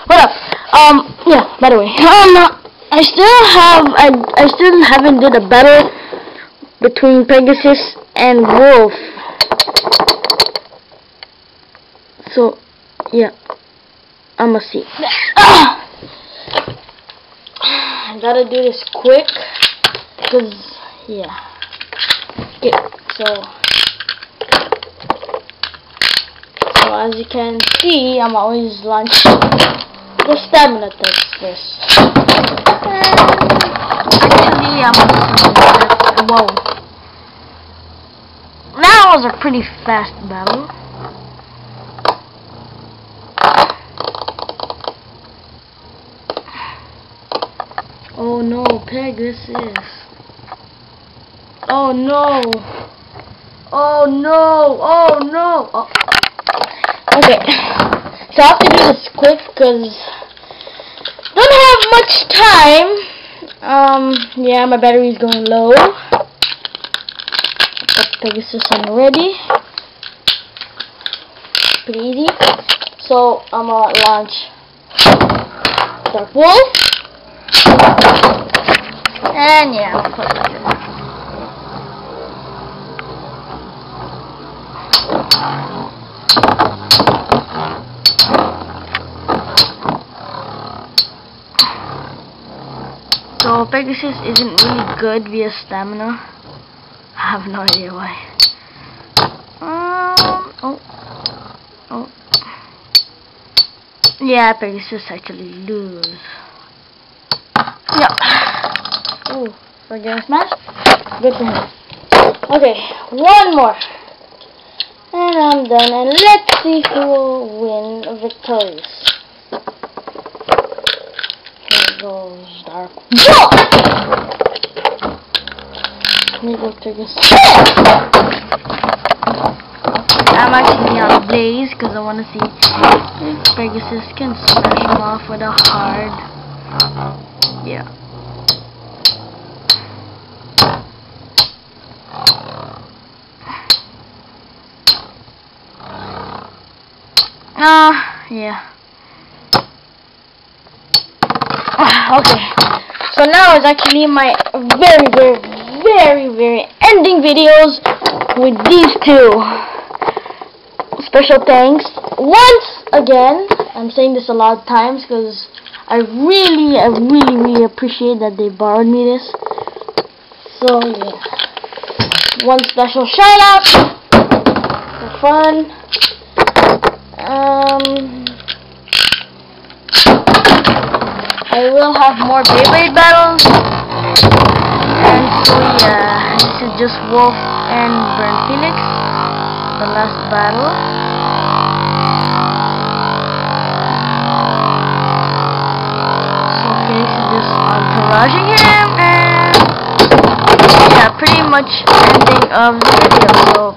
Hold up. Yeah. By the way, I still haven't did a battle between Pegasus and Wolf. So, yeah. I'ma see. I gotta do this quick, cause yeah. Okay, so as you can see, I'm always launching the stamina test first. Actually, whoa. That was a pretty fast battle. Oh no, Pegasus. Oh no. Oh no. Oh no. Oh. Okay. So I have to do this quick because don't have much time. Yeah, my battery is going low. Got Pegasus on ready. Pretty easy. So I'm gonna launch Dark Wolf. And yeah, I'll put that in. So Pegasus isn't really good via stamina. I have no idea why. Oh. Yeah, Pegasus actually lose. Yeah. Ooh, forget smash. Good for him. Okay, one more. And I'm done. And let's see who will win victorious. Here goes Dark Wolf. Let me go Pegasus. I'm actually on Blaze because I want to see if Pegasus can smash him off with a hard. Yeah. Yeah. Okay. So now is actually my very ending videos with these two. Special thanks once again. I'm saying this a lot of times because I really appreciate that they borrowed me this. So yeah. One special shout out for fun. I will have more Beyblade battles. And so yeah, this is just Wolf and Burn Felix. The last battle. So Felix is just entouraging him, and yeah, pretty much ending of the video. So